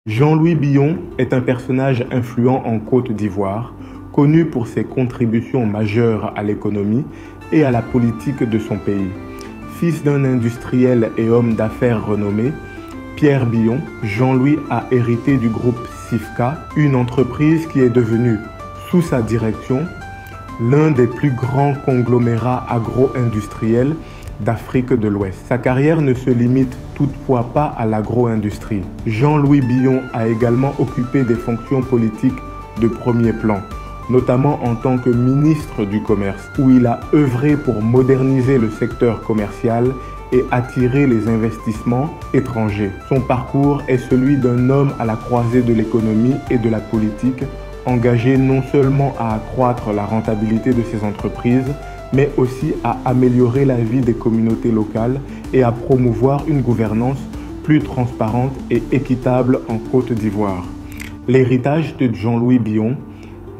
Jean-Louis Billon est un personnage influent en Côte d'Ivoire, connu pour ses contributions majeures à l'économie et à la politique de son pays. Fils d'un industriel et homme d'affaires renommé, Pierre Billon, Jean-Louis a hérité du groupe Sifka, une entreprise qui est devenue, sous sa direction, l'un des plus grands conglomérats agro-industriels d'Afrique de l'Ouest. Sa carrière ne se limite toutefois pas à l'agro-industrie. Jean-Louis Billon a également occupé des fonctions politiques de premier plan, notamment en tant que ministre du Commerce, où il a œuvré pour moderniser le secteur commercial et attirer les investissements étrangers. Son parcours est celui d'un homme à la croisée de l'économie et de la politique, engagé non seulement à accroître la rentabilité de ses entreprises, mais aussi à améliorer la vie des communautés locales et à promouvoir une gouvernance plus transparente et équitable en Côte d'Ivoire. L'héritage de Jean-Louis Billon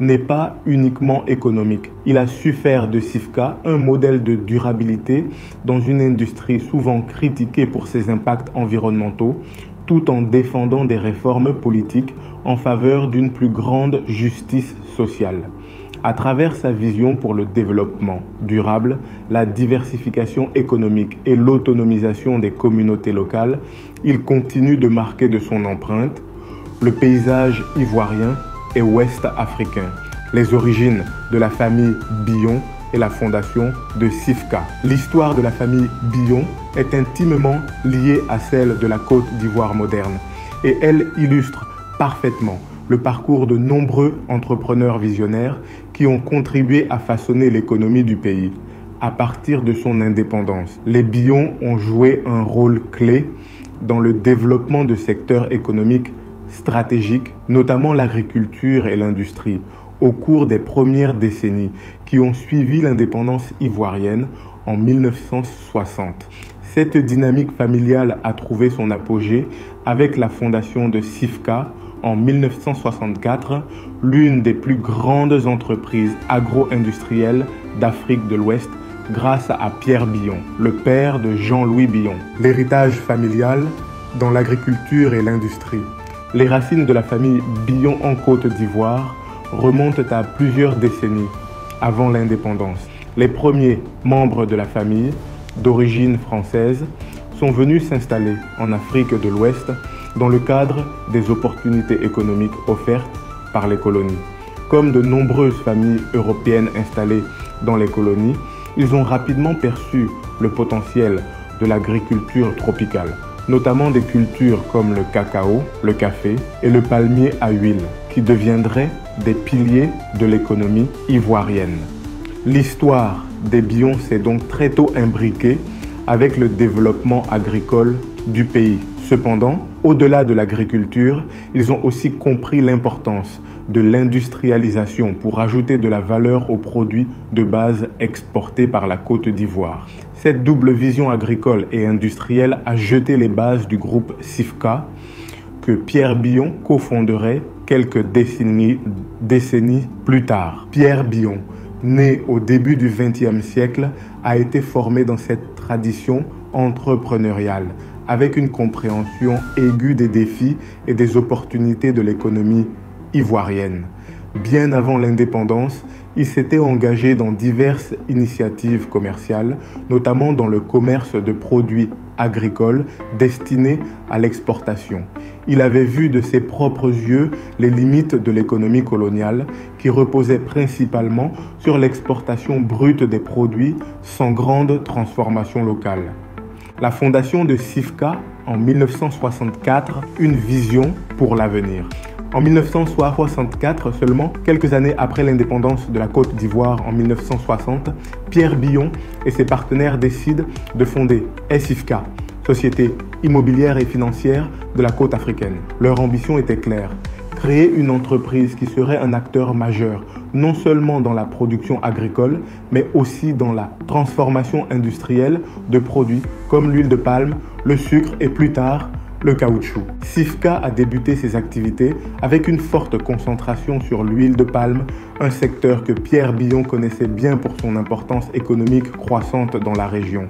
n'est pas uniquement économique. Il a su faire de Sifka un modèle de durabilité dans une industrie souvent critiquée pour ses impacts environnementaux, tout en défendant des réformes politiques en faveur d'une plus grande justice sociale. À travers sa vision pour le développement durable, la diversification économique et l'autonomisation des communautés locales, il continue de marquer de son empreinte le paysage ivoirien et ouest-africain, les origines de la famille Billon et la fondation de Sifka. L'histoire de la famille Billon est intimement liée à celle de la Côte d'Ivoire moderne et elle illustre parfaitement le parcours de nombreux entrepreneurs visionnaires qui ont contribué à façonner l'économie du pays. À partir de son indépendance, les Billon ont joué un rôle clé dans le développement de secteurs économiques stratégiques, notamment l'agriculture et l'industrie, au cours des premières décennies qui ont suivi l'indépendance ivoirienne en 1960. Cette dynamique familiale a trouvé son apogée avec la fondation de Sifka en 1964, l'une des plus grandes entreprises agro-industrielles d'Afrique de l'Ouest, grâce à Pierre Billon, le père de Jean-Louis Billon. L'héritage familial dans l'agriculture et l'industrie. Les racines de la famille Billon en Côte d'Ivoire remontent à plusieurs décennies avant l'indépendance. Les premiers membres de la famille, d'origine française, sont venus s'installer en Afrique de l'Ouest dans le cadre des opportunités économiques offertes par les colonies. Comme de nombreuses familles européennes installées dans les colonies, ils ont rapidement perçu le potentiel de l'agriculture tropicale, notamment des cultures comme le cacao, le café et le palmier à huile, qui deviendraient des piliers de l'économie ivoirienne. L'histoire des Billon s'est donc très tôt imbriquée avec le développement agricole du pays. Cependant, au-delà de l'agriculture, ils ont aussi compris l'importance de l'industrialisation pour ajouter de la valeur aux produits de base exportés par la Côte d'Ivoire. Cette double vision agricole et industrielle a jeté les bases du groupe Sifka que Pierre Billon cofonderait quelques décennies plus tard. Pierre Billon, né au début du XXe siècle, a été formé dans cette tradition entrepreneuriale, avec une compréhension aiguë des défis et des opportunités de l'économie ivoirienne. Bien avant l'indépendance, il s'était engagé dans diverses initiatives commerciales, notamment dans le commerce de produits agricoles destinés à l'exportation. Il avait vu de ses propres yeux les limites de l'économie coloniale qui reposait principalement sur l'exportation brute des produits sans grande transformation locale. La fondation de Sifka en 1964, une vision pour l'avenir. En 1964 seulement, quelques années après l'indépendance de la Côte d'Ivoire en 1960, Pierre Billon et ses partenaires décident de fonder Sifka, société immobilière et financière de la côte africaine. Leur ambition était claire, créer une entreprise qui serait un acteur majeur, non seulement dans la production agricole, mais aussi dans la transformation industrielle de produits comme l'huile de palme, le sucre et plus tard, le caoutchouc. Sifka a débuté ses activités avec une forte concentration sur l'huile de palme, un secteur que Pierre Billon connaissait bien pour son importance économique croissante dans la région.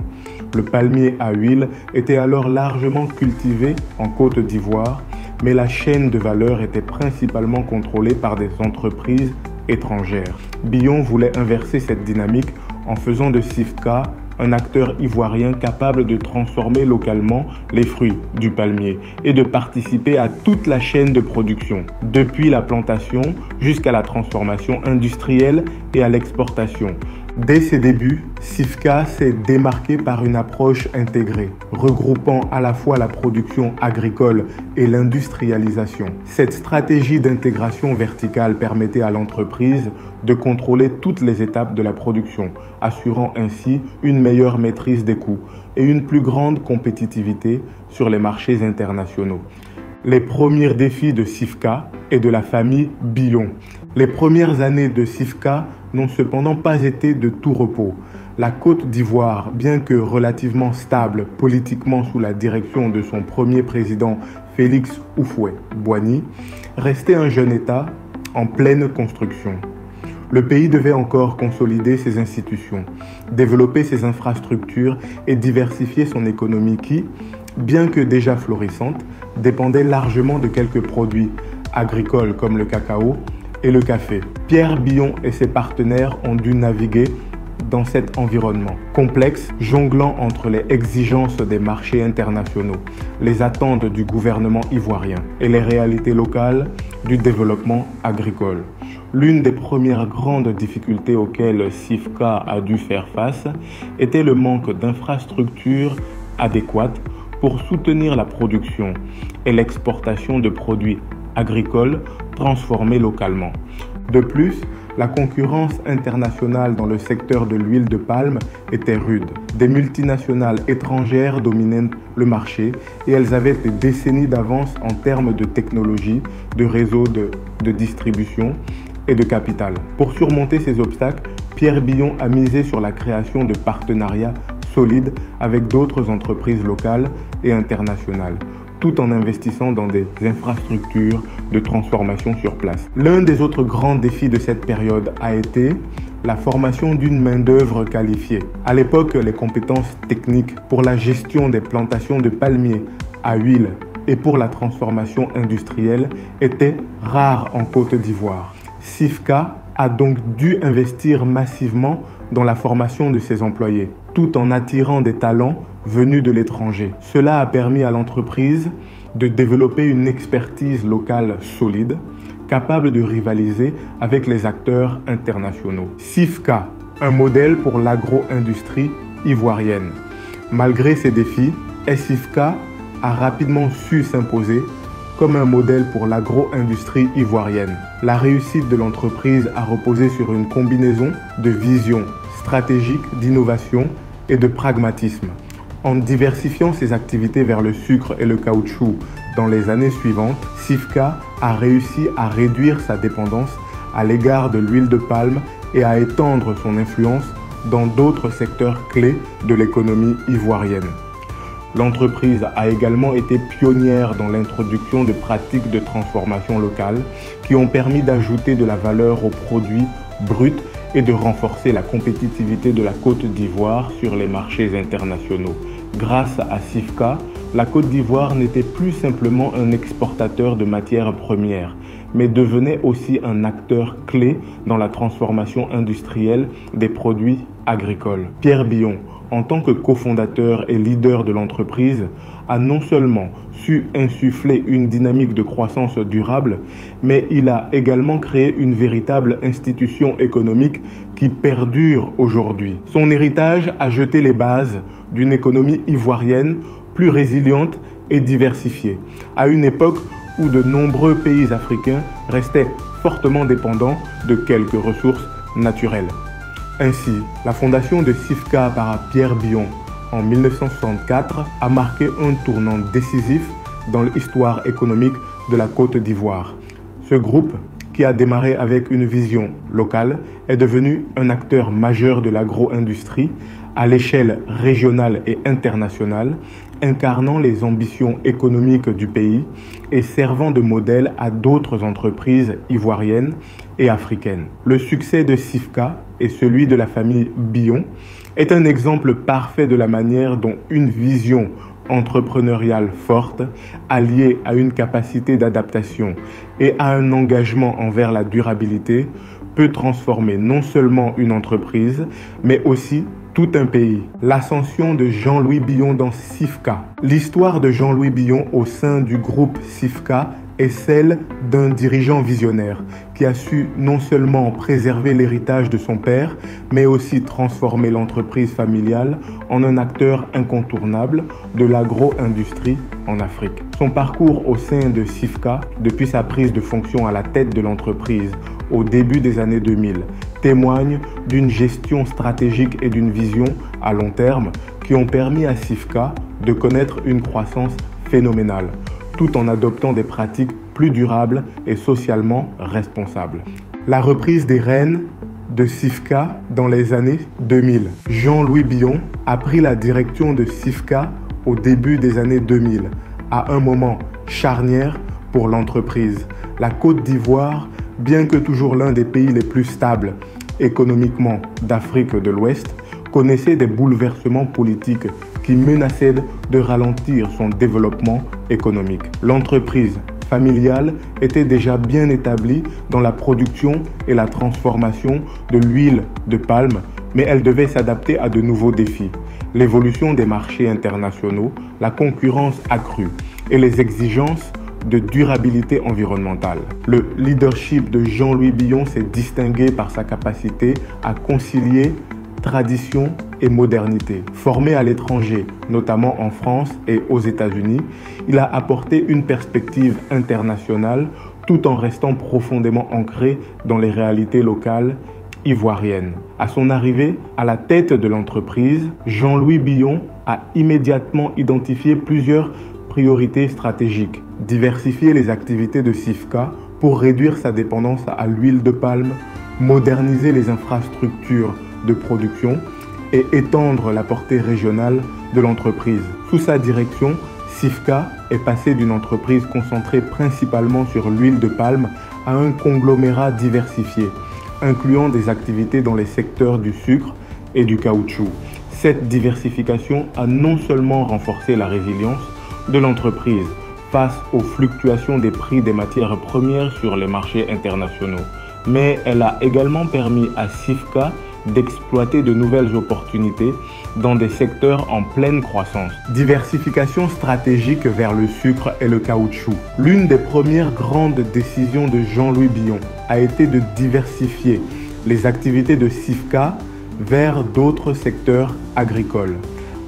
Le palmier à huile était alors largement cultivé en Côte d'Ivoire, mais la chaîne de valeur était principalement contrôlée par des entreprises étrangères. Billon voulait inverser cette dynamique en faisant de Sifka un acteur ivoirien capable de transformer localement les fruits du palmier et de participer à toute la chaîne de production, depuis la plantation jusqu'à la transformation industrielle et à l'exportation. Dès ses débuts, Sifka s'est démarqué par une approche intégrée, regroupant à la fois la production agricole et l'industrialisation. Cette stratégie d'intégration verticale permettait à l'entreprise de contrôler toutes les étapes de la production, assurant ainsi une meilleure maîtrise des coûts et une plus grande compétitivité sur les marchés internationaux. Les premiers défis de Sifka et de la famille Billon. Les premières années de Sifka n'ont cependant pas été de tout repos. La Côte d'Ivoire, bien que relativement stable politiquement sous la direction de son premier président Félix Houphouët-Boigny, restait un jeune État en pleine construction. Le pays devait encore consolider ses institutions, développer ses infrastructures et diversifier son économie qui, bien que déjà florissante, dépendait largement de quelques produits agricoles comme le cacao et le café. Pierre Billon et ses partenaires ont dû naviguer dans cet environnement complexe, jonglant entre les exigences des marchés internationaux, les attentes du gouvernement ivoirien et les réalités locales du développement agricole. L'une des premières grandes difficultés auxquelles Sifka a dû faire face était le manque d'infrastructures adéquates pour soutenir la production et l'exportation de produits agricoles transformés localement. De plus, la concurrence internationale dans le secteur de l'huile de palme était rude. Des multinationales étrangères dominaient le marché et elles avaient des décennies d'avance en termes de technologie, de réseaux de distribution et de capital. Pour surmonter ces obstacles, Pierre Billon a misé sur la création de partenariats solides avec d'autres entreprises locales et internationales, tout en investissant dans des infrastructures de transformation sur place. L'un des autres grands défis de cette période a été la formation d'une main-d'œuvre qualifiée. À l'époque, les compétences techniques pour la gestion des plantations de palmiers à huile et pour la transformation industrielle étaient rares en Côte d'Ivoire. Sifka a donc dû investir massivement dans la formation de ses employés, tout en attirant des talents venus de l'étranger. Cela a permis à l'entreprise de développer une expertise locale solide, capable de rivaliser avec les acteurs internationaux. Sifka, un modèle pour l'agro-industrie ivoirienne. Malgré ces défis, Sifka a rapidement su s'imposer comme un modèle pour l'agro-industrie ivoirienne. La réussite de l'entreprise a reposé sur une combinaison de vision stratégique, d'innovation et de pragmatisme. En diversifiant ses activités vers le sucre et le caoutchouc dans les années suivantes, Sifka a réussi à réduire sa dépendance à l'égard de l'huile de palme et à étendre son influence dans d'autres secteurs clés de l'économie ivoirienne. L'entreprise a également été pionnière dans l'introduction de pratiques de transformation locale qui ont permis d'ajouter de la valeur aux produits bruts et de renforcer la compétitivité de la Côte d'Ivoire sur les marchés internationaux. Grâce à Sifka, la Côte d'Ivoire n'était plus simplement un exportateur de matières premières, mais devenait aussi un acteur clé dans la transformation industrielle des produits agricoles. Pierre Billon, en tant que cofondateur et leader de l'entreprise, a non seulement su insuffler une dynamique de croissance durable, mais il a également créé une véritable institution économique qui perdure aujourd'hui. Son héritage a jeté les bases d'une économie ivoirienne plus résiliente et diversifiée, à une époque où de nombreux pays africains restaient fortement dépendants de quelques ressources naturelles. Ainsi, la fondation de Sifka par Pierre Billon en 1964 a marqué un tournant décisif dans l'histoire économique de la Côte d'Ivoire. Ce groupe, qui a démarré avec une vision locale, est devenu un acteur majeur de l'agro-industrie à l'échelle régionale et internationale, incarnant les ambitions économiques du pays et servant de modèle à d'autres entreprises ivoiriennes et africaines. Le succès de Sifka et celui de la famille Billon est un exemple parfait de la manière dont une vision entrepreneuriale forte, alliée à une capacité d'adaptation et à un engagement envers la durabilité, peut transformer non seulement une entreprise, mais aussi tout un pays. L'ascension de Jean-Louis Billon dans Cifca. L'histoire de Jean-Louis Billon au sein du groupe Cifca est celle d'un dirigeant visionnaire qui a su non seulement préserver l'héritage de son père, mais aussi transformer l'entreprise familiale en un acteur incontournable de l'agro-industrie en Afrique. Son parcours au sein de Cifca, depuis sa prise de fonction à la tête de l'entreprise au début des années 2000, témoigne d'une gestion stratégique et d'une vision à long terme qui ont permis à Cifca de connaître une croissance phénoménale, tout en adoptant des pratiques plus durables et socialement responsables. La reprise des rênes de Cifca dans les années 2000. Jean-Louis Billon a pris la direction de Cifca au début des années 2000, à un moment charnière pour l'entreprise. La Côte d'Ivoire, bien que toujours l'un des pays les plus stables économiquement d'Afrique de l'Ouest, connaissait des bouleversements politiques qui menaçaient de ralentir son développement économique. L'entreprise familiale était déjà bien établie dans la production et la transformation de l'huile de palme, mais elle devait s'adapter à de nouveaux défis. L'évolution des marchés internationaux, la concurrence accrue et les exigences de durabilité environnementale. Le leadership de Jean-Louis Billon s'est distingué par sa capacité à concilier tradition et modernité. Formé à l'étranger, notamment en France et aux États-Unis, il a apporté une perspective internationale tout en restant profondément ancré dans les réalités locales ivoiriennes. À son arrivée à la tête de l'entreprise, Jean-Louis Billon a immédiatement identifié plusieurs priorités stratégiques. Diversifier les activités de Cifca pour réduire sa dépendance à l'huile de palme, moderniser les infrastructures de production et étendre la portée régionale de l'entreprise. Sous sa direction, Cifca est passé d'une entreprise concentrée principalement sur l'huile de palme à un conglomérat diversifié, incluant des activités dans les secteurs du sucre et du caoutchouc. Cette diversification a non seulement renforcé la résilience de l'entreprise face aux fluctuations des prix des matières premières sur les marchés internationaux, mais elle a également permis à Cifca d'exploiter de nouvelles opportunités dans des secteurs en pleine croissance. Diversification stratégique vers le sucre et le caoutchouc. L'une des premières grandes décisions de Jean-Louis Billon a été de diversifier les activités de Cifca vers d'autres secteurs agricoles.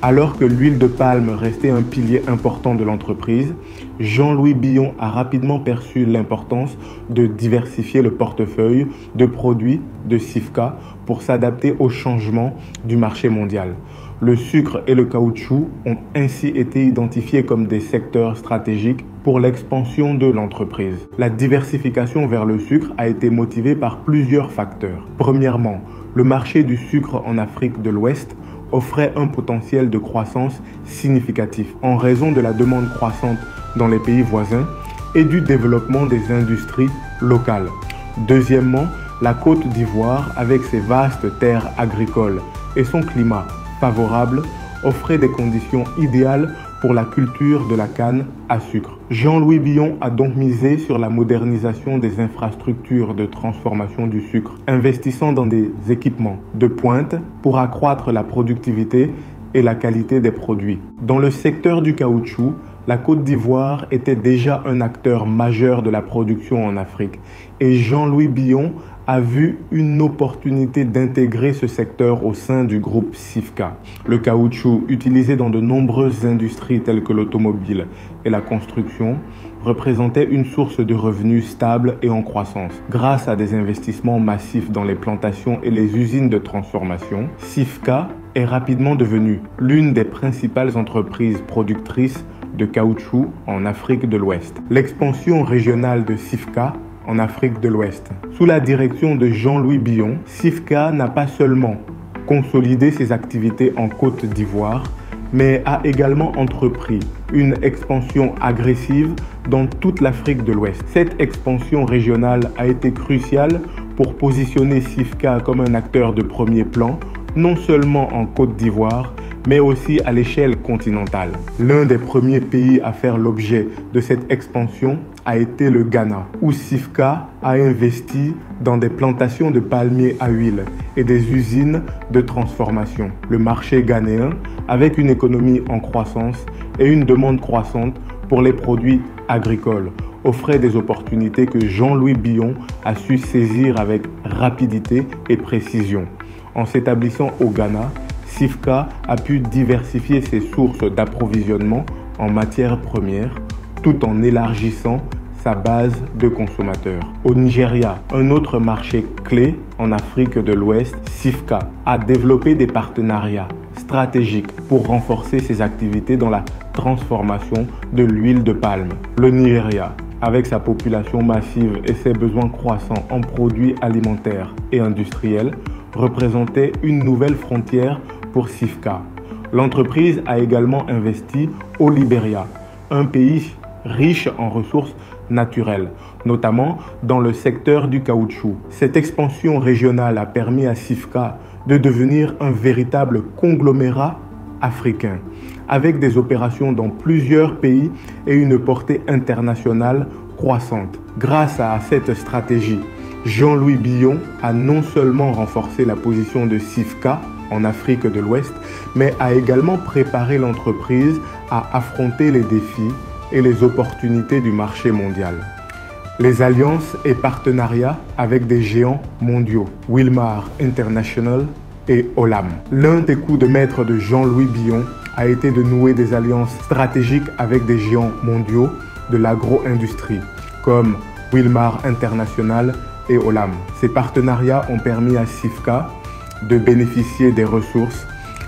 Alors que l'huile de palme restait un pilier important de l'entreprise, Jean-Louis Billon a rapidement perçu l'importance de diversifier le portefeuille de produits de Cifca pour s'adapter aux changements du marché mondial. Le sucre et le caoutchouc ont ainsi été identifiés comme des secteurs stratégiques pour l'expansion de l'entreprise. La diversification vers le sucre a été motivée par plusieurs facteurs. Premièrement, le marché du sucre en Afrique de l'Ouest offrait un potentiel de croissance significatif en raison de la demande croissante dans les pays voisins et du développement des industries locales. Deuxièmement, la Côte d'Ivoire, avec ses vastes terres agricoles et son climat favorable, offrait des conditions idéales pour la culture de la canne à sucre. Jean-Louis Billon a donc misé sur la modernisation des infrastructures de transformation du sucre, investissant dans des équipements de pointe pour accroître la productivité et la qualité des produits. Dans le secteur du caoutchouc, la Côte d'Ivoire était déjà un acteur majeur de la production en Afrique et Jean-Louis Billon a vu une opportunité d'intégrer ce secteur au sein du groupe Cifca. Le caoutchouc, utilisé dans de nombreuses industries telles que l'automobile et la construction, représentait une source de revenus stable et en croissance. Grâce à des investissements massifs dans les plantations et les usines de transformation, Cifca est rapidement devenue l'une des principales entreprises productrices de caoutchouc en Afrique de l'Ouest. L'expansion régionale de Cifca en Afrique de l'Ouest. Sous la direction de Jean-Louis Billon, Cifca n'a pas seulement consolidé ses activités en Côte d'Ivoire, mais a également entrepris une expansion agressive dans toute l'Afrique de l'Ouest. Cette expansion régionale a été cruciale pour positionner Cifca comme un acteur de premier plan, non seulement en Côte d'Ivoire, mais aussi à l'échelle continentale. L'un des premiers pays à faire l'objet de cette expansion a été le Ghana, où Sifka a investi dans des plantations de palmiers à huile et des usines de transformation. Le marché ghanéen, avec une économie en croissance et une demande croissante pour les produits agricoles, offrait des opportunités que Jean-Louis Billon a su saisir avec rapidité et précision. En s'établissant au Ghana, Sifka a pu diversifier ses sources d'approvisionnement en matières premières tout en élargissant sa base de consommateurs. Au Nigeria, un autre marché clé en Afrique de l'Ouest, Sifka a développé des partenariats stratégiques pour renforcer ses activités dans la transformation de l'huile de palme. Le Nigeria, avec sa population massive et ses besoins croissants en produits alimentaires et industriels, représentait une nouvelle frontière pour Sifka. L'entreprise a également investi au Libéria, un pays riche en ressources naturelles, notamment dans le secteur du caoutchouc. Cette expansion régionale a permis à Sifka de devenir un véritable conglomérat africain, avec des opérations dans plusieurs pays et une portée internationale croissante. Grâce à cette stratégie, Jean-Louis Billon a non seulement renforcé la position de Sifka en Afrique de l'Ouest, mais a également préparé l'entreprise à affronter les défis et les opportunités du marché mondial. Les alliances et partenariats avec des géants mondiaux, Wilmar International et Olam. L'un des coups de maître de Jean-Louis Billon a été de nouer des alliances stratégiques avec des géants mondiaux de l'agro-industrie, comme Wilmar International et Olam. Ces partenariats ont permis à Sifka de bénéficier des ressources,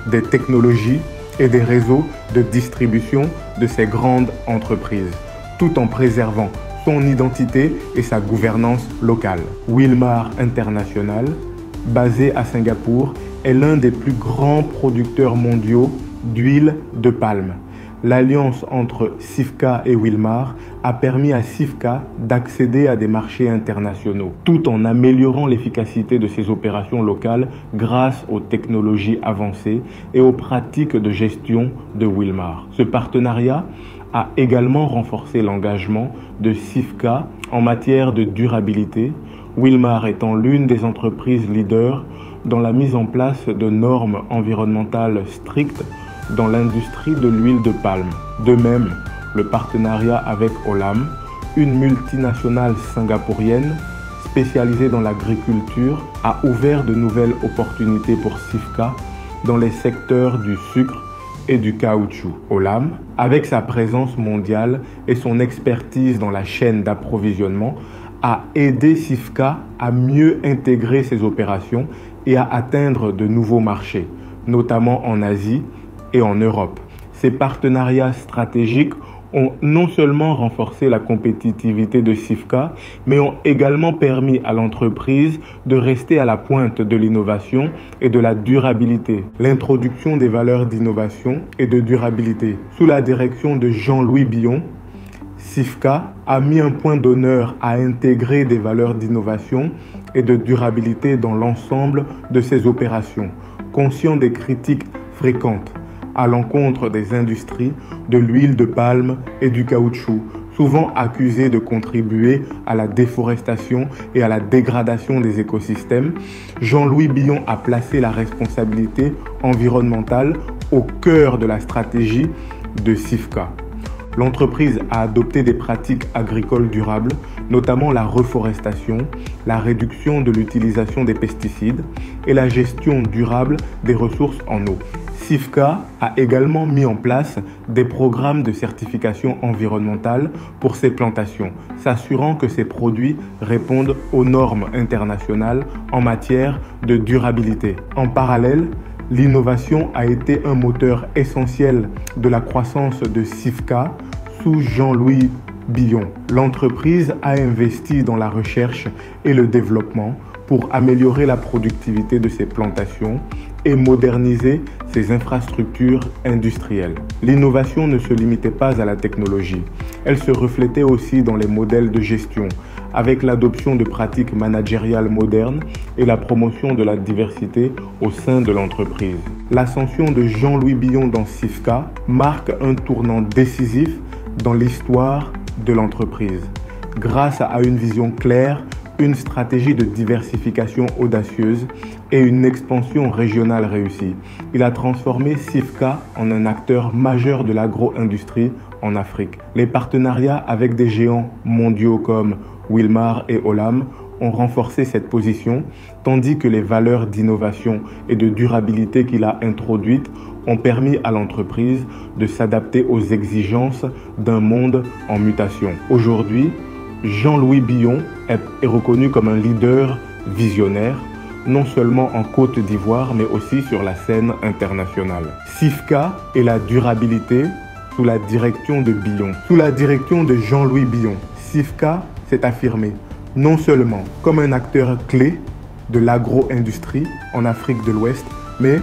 des technologies et des réseaux de distribution de ces grandes entreprises, tout en préservant son identité et sa gouvernance locale. Wilmar International, basé à Singapour, est l'un des plus grands producteurs mondiaux d'huile de palme. L'alliance entre Sifka et Wilmar a permis à Sifka d'accéder à des marchés internationaux, tout en améliorant l'efficacité de ses opérations locales grâce aux technologies avancées et aux pratiques de gestion de Wilmar. Ce partenariat a également renforcé l'engagement de Sifka en matière de durabilité, Wilmar étant l'une des entreprises leaders dans la mise en place de normes environnementales strictes dans l'industrie de l'huile de palme. De même, le partenariat avec Olam, une multinationale singapourienne spécialisée dans l'agriculture, a ouvert de nouvelles opportunités pour Sifka dans les secteurs du sucre et du caoutchouc. Olam, avec sa présence mondiale et son expertise dans la chaîne d'approvisionnement, a aidé Sifka à mieux intégrer ses opérations et à atteindre de nouveaux marchés, notamment en Asie et en Europe. Ces partenariats stratégiques ont non seulement renforcé la compétitivité de Sifka, mais ont également permis à l'entreprise de rester à la pointe de l'innovation et de la durabilité. L'introduction des valeurs d'innovation et de durabilité sous la direction de Jean-Louis Billon, Sifka a mis un point d'honneur à intégrer des valeurs d'innovation et de durabilité dans l'ensemble de ses opérations, conscient des critiques fréquentes à l'encontre des industries de l'huile de palme et du caoutchouc, souvent accusées de contribuer à la déforestation et à la dégradation des écosystèmes. Jean-Louis Billon a placé la responsabilité environnementale au cœur de la stratégie de Sifka. L'entreprise a adopté des pratiques agricoles durables, notamment la reforestation, la réduction de l'utilisation des pesticides et la gestion durable des ressources en eau. Sifka a également mis en place des programmes de certification environnementale pour ses plantations, s'assurant que ces produits répondent aux normes internationales en matière de durabilité. En parallèle, l'innovation a été un moteur essentiel de la croissance de Sifka sous Jean-Louis Billon. L'entreprise a investi dans la recherche et le développement pour améliorer la productivité de ses plantations et moderniser ses infrastructures industrielles. L'innovation ne se limitait pas à la technologie. Elle se reflétait aussi dans les modèles de gestion, avec l'adoption de pratiques managériales modernes et la promotion de la diversité au sein de l'entreprise. L'ascension de Jean-Louis Billon dans Sifka marque un tournant décisif dans l'histoire de l'entreprise. Grâce à une vision claire, une stratégie de diversification audacieuse et une expansion régionale réussie, il a transformé Sifka en un acteur majeur de l'agro-industrie en Afrique. Les partenariats avec des géants mondiaux comme Wilmar et Olam ont renforcé cette position, tandis que les valeurs d'innovation et de durabilité qu'il a introduites ont permis à l'entreprise de s'adapter aux exigences d'un monde en mutation. Aujourd'hui, Jean-Louis Billon est reconnu comme un leader visionnaire, non seulement en Côte d'Ivoire, mais aussi sur la scène internationale. Sifka et la durabilité sous la direction de Billon. Sous la direction de Jean-Louis Billon, Sifka s'est affirmé non seulement comme un acteur clé de l'agro-industrie en Afrique de l'Ouest, mais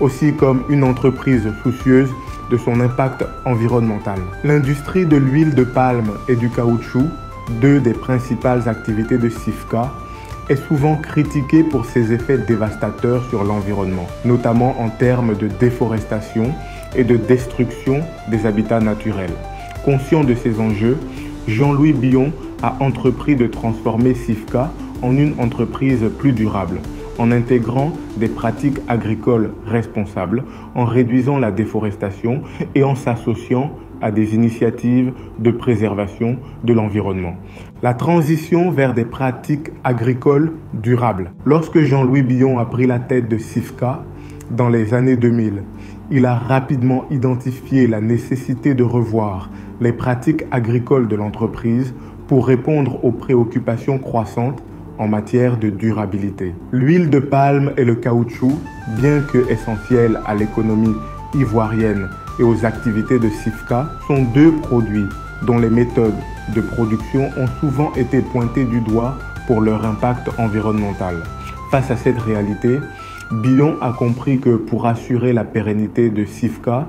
aussi comme une entreprise soucieuse de son impact environnemental. L'industrie de l'huile de palme et du caoutchouc, deux des principales activités de Sifka, est souvent critiquée pour ses effets dévastateurs sur l'environnement, notamment en termes de déforestation et de destruction des habitats naturels. Conscient de ces enjeux, Jean-Louis Billon a entrepris de transformer Sifka en une entreprise plus durable, en intégrant des pratiques agricoles responsables, en réduisant la déforestation et en s'associant à des initiatives de préservation de l'environnement. La transition vers des pratiques agricoles durables. Lorsque Jean-Louis Billon a pris la tête de Sifka dans les années 2000, il a rapidement identifié la nécessité de revoir les pratiques agricoles de l'entreprise pour répondre aux préoccupations croissantes en matière de durabilité. L'huile de palme et le caoutchouc, bien que essentiels à l'économie ivoirienne et aux activités de Sifka, sont deux produits dont les méthodes de production ont souvent été pointées du doigt pour leur impact environnemental. Face à cette réalité, Billon a compris que pour assurer la pérennité de Sifka,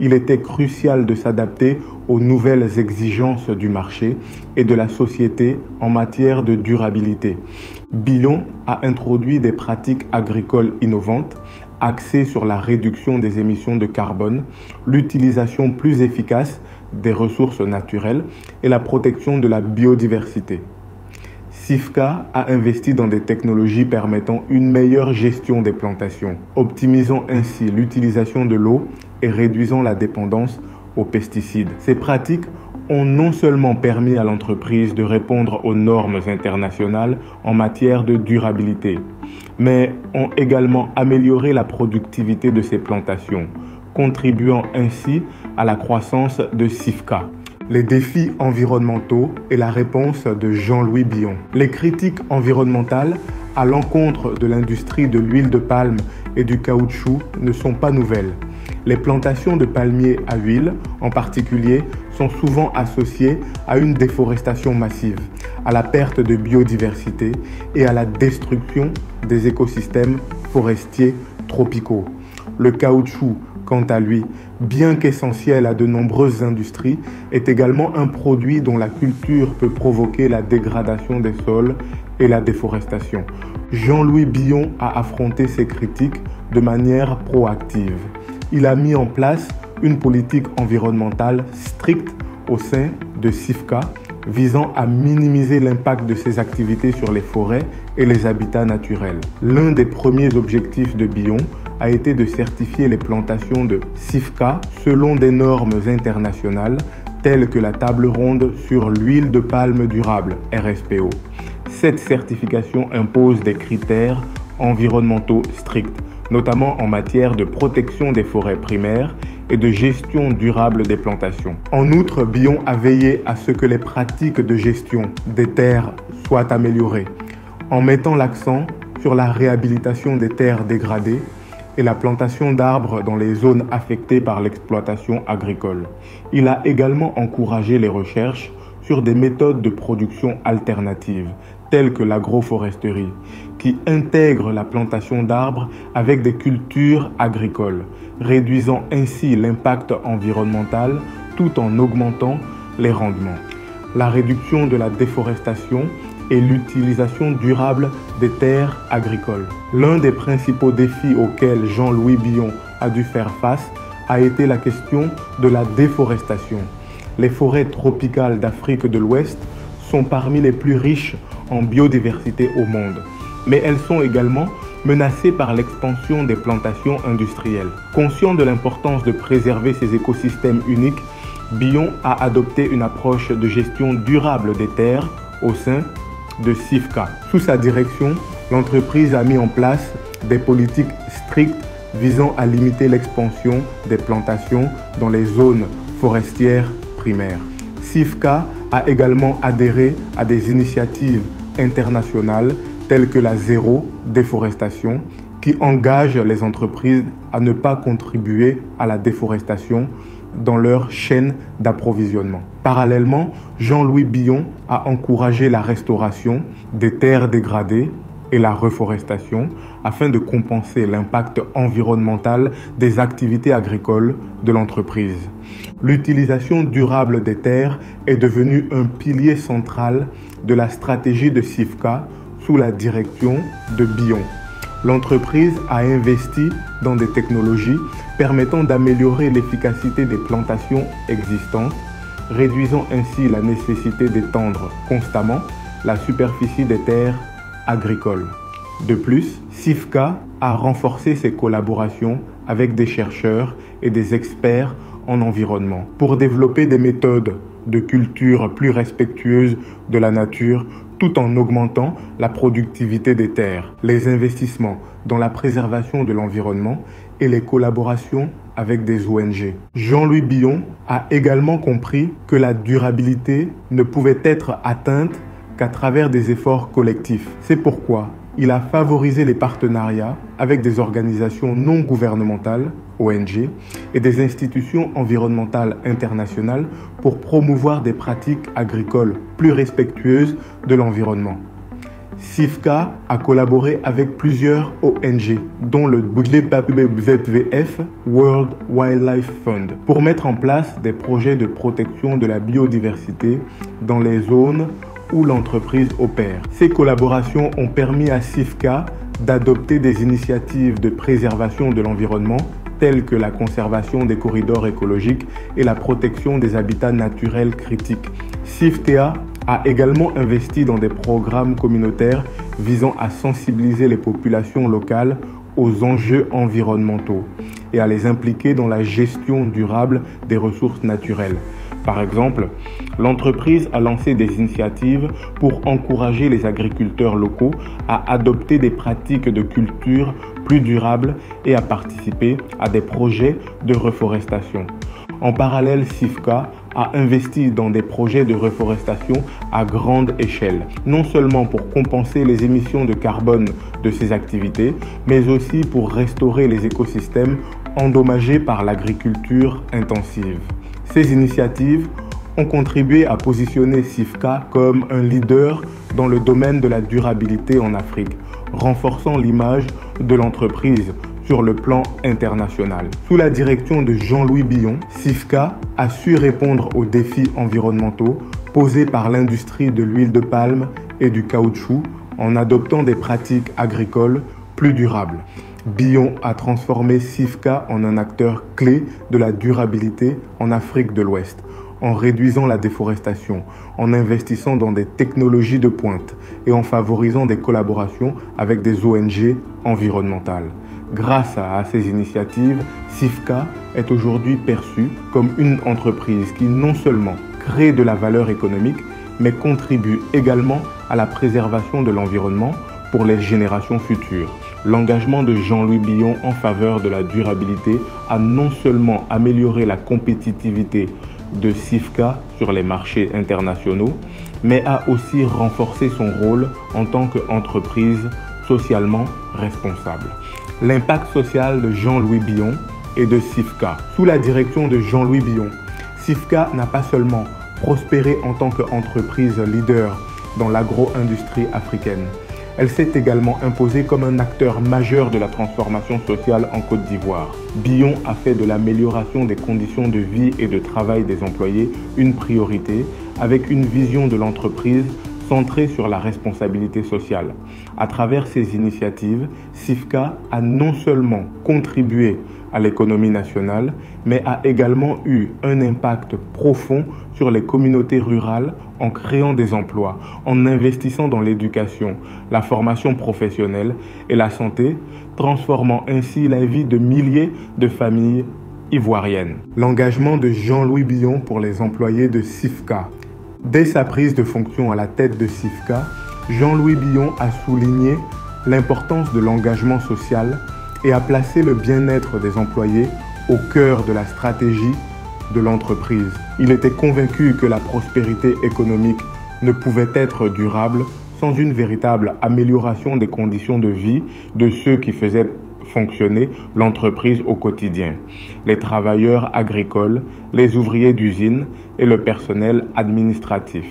il était crucial de s'adapter aux nouvelles exigences du marché et de la société en matière de durabilité. Billon a introduit des pratiques agricoles innovantes axées sur la réduction des émissions de carbone, l'utilisation plus efficace des ressources naturelles et la protection de la biodiversité. Sifka a investi dans des technologies permettant une meilleure gestion des plantations, optimisant ainsi l'utilisation de l'eau et réduisant la dépendance aux pesticides. Ces pratiques ont non seulement permis à l'entreprise de répondre aux normes internationales en matière de durabilité, mais ont également amélioré la productivité de ses plantations, contribuant ainsi à la croissance de Sifka. Les défis environnementaux et la réponse de Jean-Louis Billon. Les critiques environnementales à l'encontre de l'industrie de l'huile de palme et du caoutchouc ne sont pas nouvelles. Les plantations de palmiers à huile, en particulier, sont souvent associées à une déforestation massive, à la perte de biodiversité et à la destruction des écosystèmes forestiers tropicaux. Le caoutchouc, quant à lui, bien qu'essentiel à de nombreuses industries, est également un produit dont la culture peut provoquer la dégradation des sols et la déforestation. Jean-Louis Billon a affronté ces critiques de manière proactive. Il a mis en place une politique environnementale stricte au sein de Sifka, visant à minimiser l'impact de ses activités sur les forêts et les habitats naturels. L'un des premiers objectifs de Billon a été de certifier les plantations de Sifka selon des normes internationales telles que la table ronde sur l'huile de palme durable, RSPO. Cette certification impose des critères environnementaux stricts, notamment en matière de protection des forêts primaires et de gestion durable des plantations. En outre, Billon a veillé à ce que les pratiques de gestion des terres soient améliorées, en mettant l'accent sur la réhabilitation des terres dégradées et la plantation d'arbres dans les zones affectées par l'exploitation agricole. Il a également encouragé les recherches sur des méthodes de production alternatives, telles que l'agroforesterie, qui intègrent la plantation d'arbres avec des cultures agricoles, réduisant ainsi l'impact environnemental tout en augmentant les rendements. La réduction de la déforestation et l'utilisation durable des terres agricoles. L'un des principaux défis auxquels Jean-Louis Billon a dû faire face a été la question de la déforestation. Les forêts tropicales d'Afrique de l'Ouest sont parmi les plus riches en biodiversité au monde, mais elles sont également menacées par l'expansion des plantations industrielles. Conscient de l'importance de préserver ces écosystèmes uniques, Billon a adopté une approche de gestion durable des terres au sein de CIFCA. Sous sa direction, l'entreprise a mis en place des politiques strictes visant à limiter l'expansion des plantations dans les zones forestières primaires. CIFCA a également adhéré à des initiatives internationales telles que la zéro déforestation, qui engagent les entreprises à ne pas contribuer à la déforestation dans leur chaîne d'approvisionnement. Parallèlement, Jean-Louis Billon a encouragé la restauration des terres dégradées et la reforestation afin de compenser l'impact environnemental des activités agricoles de l'entreprise. L'utilisation durable des terres est devenue un pilier central de la stratégie de CIFCA sous la direction de Billon. L'entreprise a investi dans des technologies permettant d'améliorer l'efficacité des plantations existantes, réduisant ainsi la nécessité d'étendre constamment la superficie des terres agricoles. De plus, CIFCA a renforcé ses collaborations avec des chercheurs et des experts en environnement pour développer des méthodes de culture plus respectueuses de la nature tout en augmentant la productivité des terres, les investissements dans la préservation de l'environnement et les collaborations avec des ONG. Jean-Louis Billon a également compris que la durabilité ne pouvait être atteinte qu'à travers des efforts collectifs. C'est pourquoi il a favorisé les partenariats avec des organisations non gouvernementales, ONG, et des institutions environnementales internationales pour promouvoir des pratiques agricoles plus respectueuses de l'environnement. CIFCA a collaboré avec plusieurs ONG, dont le WWF World Wildlife Fund, pour mettre en place des projets de protection de la biodiversité dans les zones où l'entreprise opère. Ces collaborations ont permis à CIFCA d'adopter des initiatives de préservation de l'environnement telles que la conservation des corridors écologiques et la protection des habitats naturels critiques. CIFTA a également investi dans des programmes communautaires visant à sensibiliser les populations locales aux enjeux environnementaux et à les impliquer dans la gestion durable des ressources naturelles. Par exemple, l'entreprise a lancé des initiatives pour encourager les agriculteurs locaux à adopter des pratiques de culture plus durables et à participer à des projets de reforestation. En parallèle, CIFCA a investi dans des projets de reforestation à grande échelle, non seulement pour compenser les émissions de carbone de ces activités, mais aussi pour restaurer les écosystèmes endommagés par l'agriculture intensive. Ces initiatives ont contribué à positionner CIFCA comme un leader dans le domaine de la durabilité en Afrique, renforçant l'image de l'entreprise sur le plan international. Sous la direction de Jean-Louis Billon, CIFCA a su répondre aux défis environnementaux posés par l'industrie de l'huile de palme et du caoutchouc en adoptant des pratiques agricoles plus durables. Billon a transformé CIFCA en un acteur clé de la durabilité en Afrique de l'Ouest, en réduisant la déforestation, en investissant dans des technologies de pointe et en favorisant des collaborations avec des ONG environnementales. Grâce à ces initiatives, CIFCA est aujourd'hui perçue comme une entreprise qui non seulement crée de la valeur économique, mais contribue également à la préservation de l'environnement pour les générations futures. L'engagement de Jean-Louis Billon en faveur de la durabilité a non seulement amélioré la compétitivité de CIFCA sur les marchés internationaux, mais a aussi renforcé son rôle en tant qu'entreprise socialement responsable. L'impact social de Jean-Louis Billon et de CIFCA. Sous la direction de Jean-Louis Billon, CIFCA n'a pas seulement prospérer en tant qu'entreprise leader dans l'agro-industrie africaine. Elle s'est également imposée comme un acteur majeur de la transformation sociale en Côte d'Ivoire. Billon a fait de l'amélioration des conditions de vie et de travail des employés une priorité, avec une vision de l'entreprise centrée sur la responsabilité sociale. À travers ces initiatives, SIFCA a non seulement contribué à l'économie nationale, mais a également eu un impact profond sur les communautés rurales en créant des emplois, en investissant dans l'éducation, la formation professionnelle et la santé, transformant ainsi la vie de milliers de familles ivoiriennes. L'engagement de Jean-Louis Billon pour les employés de SIFCA. Dès sa prise de fonction à la tête de SIFCA, Jean-Louis Billon a souligné l'importance de l'engagement social et a placé le bien-être des employés au cœur de la stratégie de l'entreprise. Il était convaincu que la prospérité économique ne pouvait être durable sans une véritable amélioration des conditions de vie de ceux qui faisaient fonctionner l'entreprise au quotidien: les travailleurs agricoles, les ouvriers d'usine et le personnel administratif.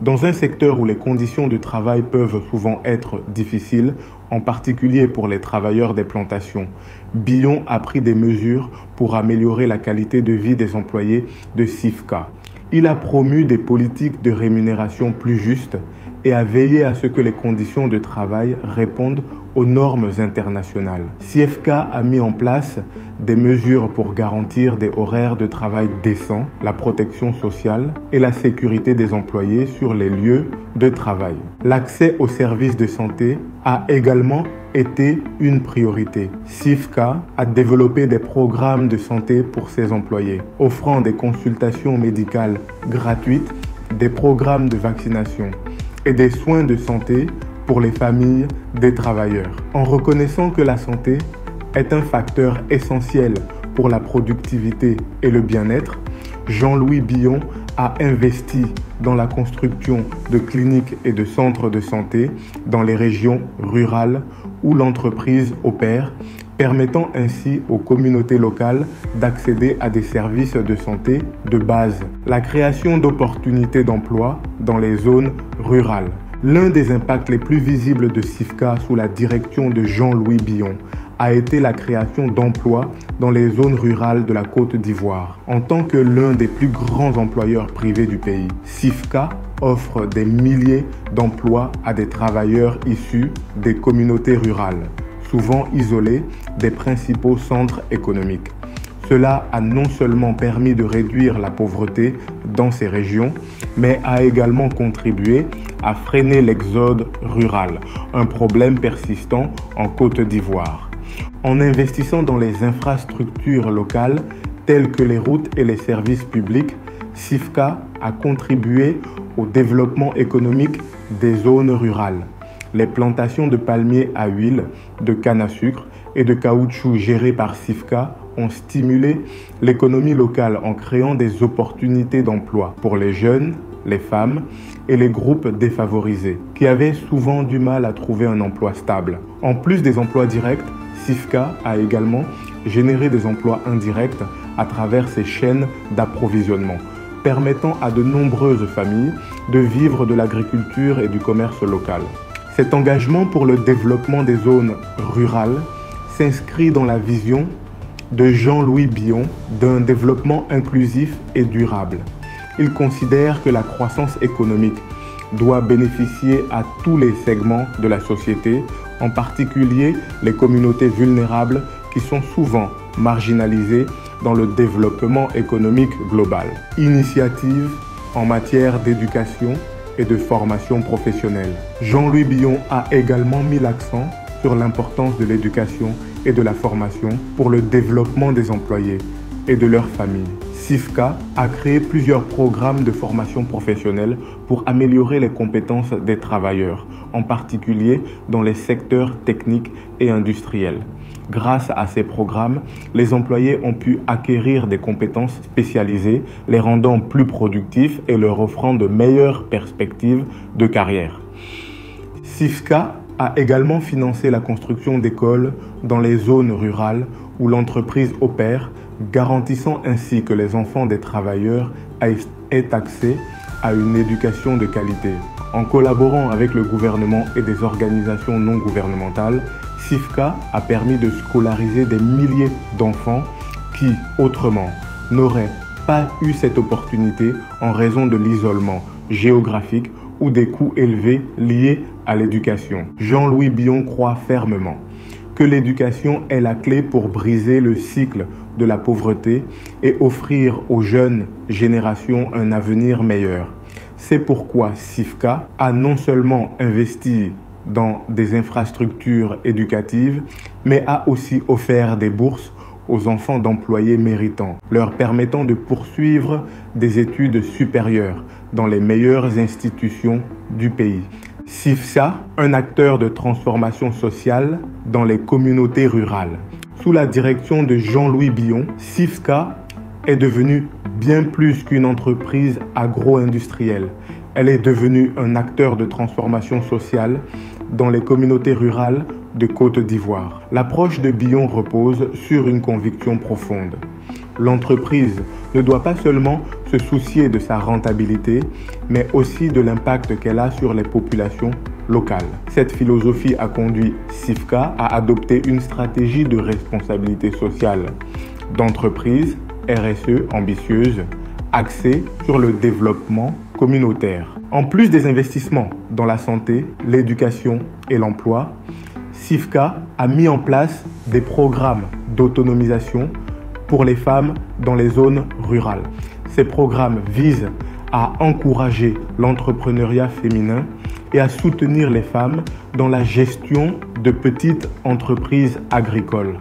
Dans un secteur où les conditions de travail peuvent souvent être difficiles, en particulier pour les travailleurs des plantations, Billon a pris des mesures pour améliorer la qualité de vie des employés de SIFCA. Il a promu des politiques de rémunération plus justes et a veillé à ce que les conditions de travail répondent aux normes internationales. SIFCA a mis en place des mesures pour garantir des horaires de travail décents, la protection sociale et la sécurité des employés sur les lieux de travail. L'accès aux services de santé a également été une priorité. SIFCA a développé des programmes de santé pour ses employés, offrant des consultations médicales gratuites, des programmes de vaccination et des soins de santé pour les familles des travailleurs. En reconnaissant que la santé est un facteur essentiel pour la productivité et le bien-être, Jean-Louis Billon a investi dans la construction de cliniques et de centres de santé dans les régions rurales où l'entreprise opère, permettant ainsi aux communautés locales d'accéder à des services de santé de base. La création d'opportunités d'emploi dans les zones rurales. L'un des impacts les plus visibles de SIFCA sous la direction de Jean-Louis Billon a été la création d'emplois dans les zones rurales de la Côte d'Ivoire. En tant que l'un des plus grands employeurs privés du pays, SIFCA offre des milliers d'emplois à des travailleurs issus des communautés rurales, souvent isolées des principaux centres économiques. Cela a non seulement permis de réduire la pauvreté dans ces régions, mais a également contribué à freiner l'exode rural, un problème persistant en Côte d'Ivoire. En investissant dans les infrastructures locales telles que les routes et les services publics, SIFCA a contribué au développement économique des zones rurales. Les plantations de palmiers à huile, de canne à sucre et de caoutchouc gérées par SIFCA ont stimulé l'économie locale en créant des opportunités d'emploi pour les jeunes, les femmes et les groupes défavorisés, qui avaient souvent du mal à trouver un emploi stable. En plus des emplois directs, SIFCA a également généré des emplois indirects à travers ses chaînes d'approvisionnement, permettant à de nombreuses familles de vivre de l'agriculture et du commerce local. Cet engagement pour le développement des zones rurales s'inscrit dans la vision de Jean-Louis Billon d'un développement inclusif et durable. Il considère que la croissance économique doit bénéficier à tous les segments de la société, en particulier les communautés vulnérables qui sont souvent marginalisées dans le développement économique global. Initiative en matière d'éducation et de formation professionnelle. Jean-Louis Billon a également mis l'accent sur l'importance de l'éducation et de la formation pour le développement des employés et de leurs familles. SIFCA a créé plusieurs programmes de formation professionnelle pour améliorer les compétences des travailleurs, en particulier dans les secteurs techniques et industriels. Grâce à ces programmes, les employés ont pu acquérir des compétences spécialisées, les rendant plus productifs et leur offrant de meilleures perspectives de carrière. SIFCA a également financé la construction d'écoles dans les zones rurales où l'entreprise opère, garantissant ainsi que les enfants des travailleurs aient ait accès à une éducation de qualité. En collaborant avec le gouvernement et des organisations non gouvernementales, SIFCA a permis de scolariser des milliers d'enfants qui, autrement, n'auraient pas eu cette opportunité en raison de l'isolement géographique ou des coûts élevés liés à l'éducation. Jean-Louis Billon croit fermement que l'éducation est la clé pour briser le cycle de la pauvreté et offrir aux jeunes générations un avenir meilleur. C'est pourquoi SIFCA a non seulement investi dans des infrastructures éducatives, mais a aussi offert des bourses aux enfants d'employés méritants, leur permettant de poursuivre des études supérieures dans les meilleures institutions du pays. SIFCA, un acteur de transformation sociale dans les communautés rurales. Sous la direction de Jean-Louis Billon, SIFCA est devenue bien plus qu'une entreprise agro-industrielle. Elle est devenue un acteur de transformation sociale dans les communautés rurales de Côte d'Ivoire. L'approche de Billon repose sur une conviction profonde. L'entreprise ne doit pas seulement se soucier de sa rentabilité, mais aussi de l'impact qu'elle a sur les populations locales. Cette philosophie a conduit SIFCA à adopter une stratégie de responsabilité sociale d'entreprise, RSE ambitieuse, axée sur le développement communautaire. En plus des investissements dans la santé, l'éducation et l'emploi, SIFCA a mis en place des programmes d'autonomisation pour les femmes dans les zones rurales. Ces programmes visent à encourager l'entrepreneuriat féminin et à soutenir les femmes dans la gestion de petites entreprises agricoles,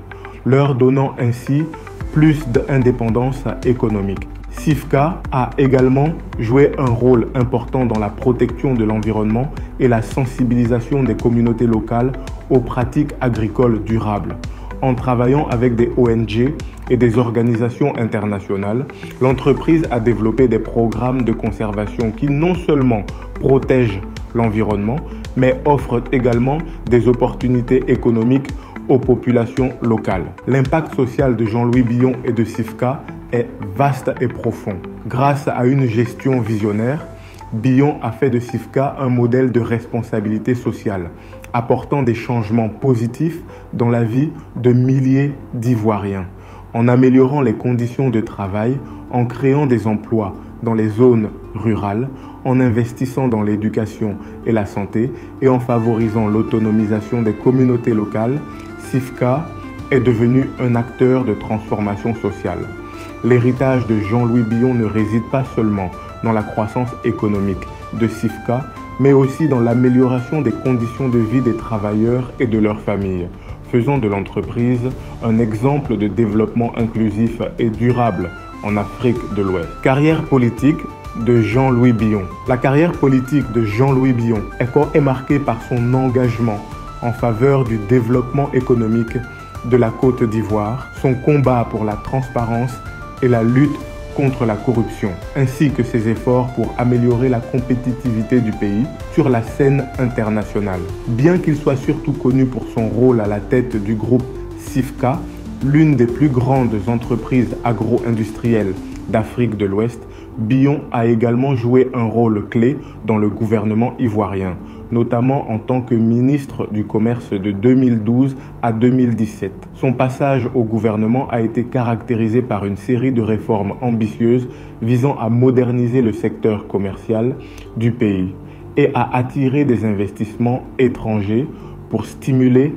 leur donnant ainsi plus d'indépendance économique. SIFCA a également joué un rôle important dans la protection de l'environnement et la sensibilisation des communautés locales aux pratiques agricoles durables. En travaillant avec des ONG et des organisations internationales, l'entreprise a développé des programmes de conservation qui non seulement protègent l'environnement, mais offrent également des opportunités économiques aux populations locales. L'impact social de Jean-Louis Billon et de SIFCA est vaste et profond. Grâce à une gestion visionnaire, Billon a fait de SIFCA un modèle de responsabilité sociale, apportant des changements positifs dans la vie de milliers d'Ivoiriens, en améliorant les conditions de travail, en créant des emplois dans les zones rurales, en investissant dans l'éducation et la santé et en favorisant l'autonomisation des communautés locales. SIFCA est devenu un acteur de transformation sociale. L'héritage de Jean-Louis Billon ne réside pas seulement dans la croissance économique de SIFCA, mais aussi dans l'amélioration des conditions de vie des travailleurs et de leurs familles, faisant de l'entreprise un exemple de développement inclusif et durable en Afrique de l'Ouest. Carrière politique de Jean-Louis Billon. La carrière politique de Jean-Louis Billon est marquée par son engagement en faveur du développement économique de la Côte d'Ivoire, son combat pour la transparence et la lutte contre la corruption, ainsi que ses efforts pour améliorer la compétitivité du pays sur la scène internationale. Bien qu'il soit surtout connu pour son rôle à la tête du groupe SIFCA, l'une des plus grandes entreprises agro-industrielles d'Afrique de l'Ouest, Billon a également joué un rôle clé dans le gouvernement ivoirien, notamment en tant que ministre du Commerce de 2012 à 2017. Son passage au gouvernement a été caractérisé par une série de réformes ambitieuses visant à moderniser le secteur commercial du pays et à attirer des investissements étrangers pour stimuler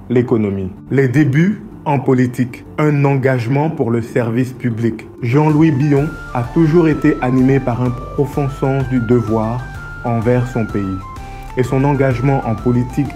l'économie. Les débuts en politique, un engagement pour le service public. Jean-Louis Billon a toujours été animé par un profond sens du devoir envers son pays. Et son engagement en politique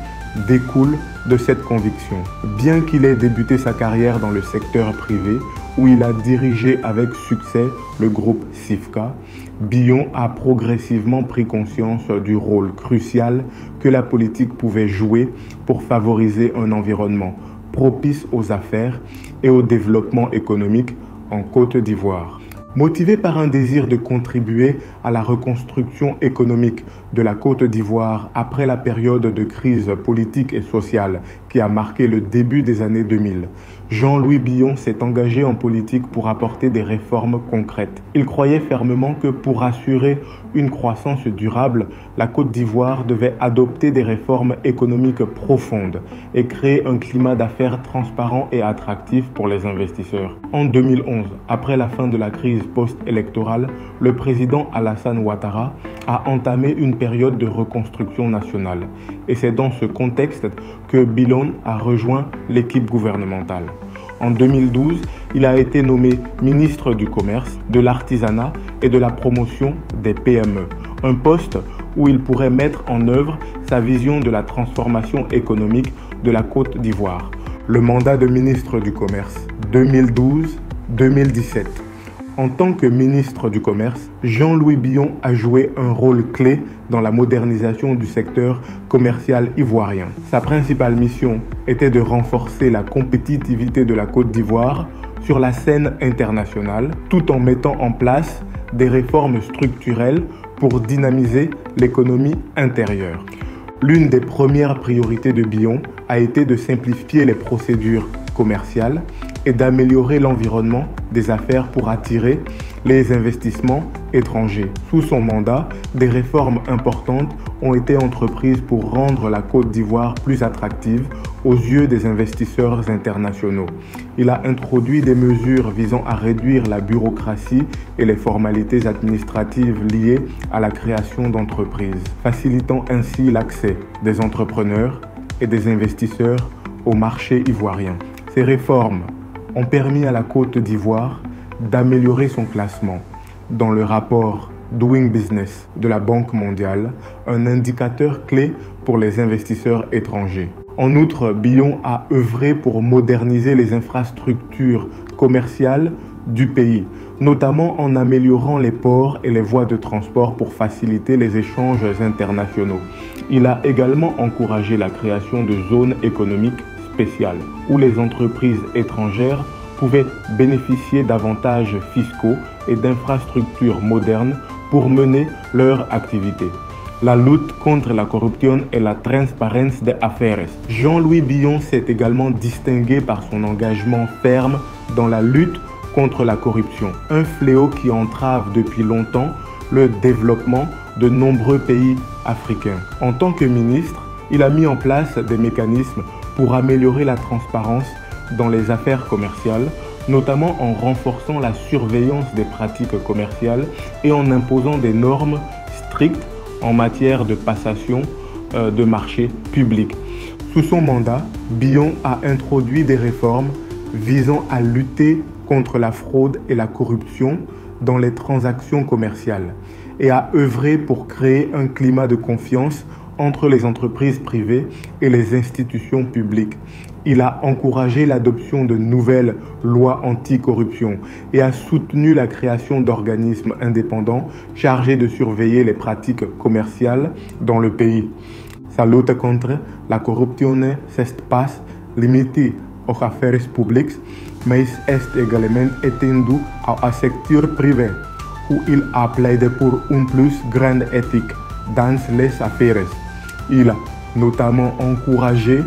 découle de cette conviction. Bien qu'il ait débuté sa carrière dans le secteur privé, où il a dirigé avec succès le groupe SIFCA, Billon a progressivement pris conscience du rôle crucial que la politique pouvait jouer pour favoriser un environnement propice aux affaires et au développement économique en Côte d'Ivoire. Motivé par un désir de contribuer à la reconstruction économique de la Côte d'Ivoire après la période de crise politique et sociale qui a marqué le début des années 2000. Jean-Louis Billon s'est engagé en politique pour apporter des réformes concrètes. Il croyait fermement que pour assurer une croissance durable, la Côte d'Ivoire devait adopter des réformes économiques profondes et créer un climat d'affaires transparent et attractif pour les investisseurs. En 2011, après la fin de la crise post-électorale, le président Alassane Ouattara a entamé une période de reconstruction nationale. Et c'est dans ce contexte que Billon a rejoint l'équipe gouvernementale. En 2012, il a été nommé ministre du Commerce, de l'Artisanat et de la Promotion des PME, un poste où il pourrait mettre en œuvre sa vision de la transformation économique de la Côte d'Ivoire. Le mandat de ministre du Commerce 2012-2017. En tant que ministre du Commerce, Jean-Louis Billon a joué un rôle clé dans la modernisation du secteur commercial ivoirien. Sa principale mission était de renforcer la compétitivité de la Côte d'Ivoire sur la scène internationale, tout en mettant en place des réformes structurelles pour dynamiser l'économie intérieure. L'une des premières priorités de Billon a été de simplifier les procédures commerciales et d'améliorer l'environnement des affaires pour attirer les investissements étrangers. Sous son mandat, des réformes importantes ont été entreprises pour rendre la Côte d'Ivoire plus attractive aux yeux des investisseurs internationaux. Il a introduit des mesures visant à réduire la bureaucratie et les formalités administratives liées à la création d'entreprises, facilitant ainsi l'accès des entrepreneurs et des investisseurs au marché ivoirien. Ces réformes ont permis à la Côte d'Ivoire d'améliorer son classement dans le rapport Doing Business de la Banque mondiale, un indicateur clé pour les investisseurs étrangers. En outre, Billon a œuvré pour moderniser les infrastructures commerciales du pays, notamment en améliorant les ports et les voies de transport pour faciliter les échanges internationaux. Il a également encouragé la création de zones économiques spéciales, où les entreprises étrangères pouvaient bénéficier d'avantages fiscaux et d'infrastructures modernes pour mener leur activité. La lutte contre la corruption et la transparence des affaires. Jean-Louis Billon s'est également distingué par son engagement ferme dans la lutte contre la corruption, un fléau qui entrave depuis longtemps le développement de nombreux pays africains. En tant que ministre, il a mis en place des mécanismes pour améliorer la transparence dans les affaires commerciales, notamment en renforçant la surveillance des pratiques commerciales et en imposant des normes strictes en matière de passation de marchés publics. Sous son mandat, Billon a introduit des réformes visant à lutter contre la fraude et la corruption dans les transactions commerciales et a œuvré pour créer un climat de confiance entre les entreprises privées et les institutions publiques. Il a encouragé l'adoption de nouvelles lois anticorruption et a soutenu la création d'organismes indépendants chargés de surveiller les pratiques commerciales dans le pays. Sa lutte contre la corruption ne cesse pas limitée aux affaires publiques, mais est également étendue au secteur privé, où il a plaidé pour une plus grande éthique dans les affaires. Il a notamment encouragé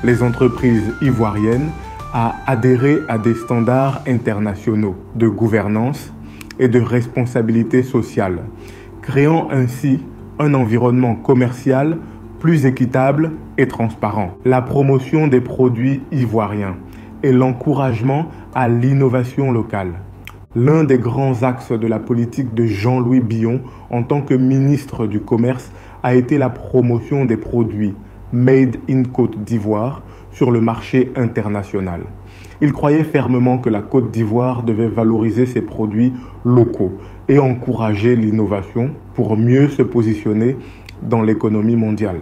les entreprises ivoiriennes à adhérer à des standards internationaux de gouvernance et de responsabilité sociale, créant ainsi un environnement commercial plus équitable et transparent. La promotion des produits ivoiriens et l'encouragement à l'innovation locale. L'un des grands axes de la politique de Jean-Louis Billon en tant que ministre du Commerce a été la promotion des produits Made in Côte d'Ivoire sur le marché international. Il croyait fermement que la Côte d'Ivoire devait valoriser ses produits locaux et encourager l'innovation pour mieux se positionner dans l'économie mondiale.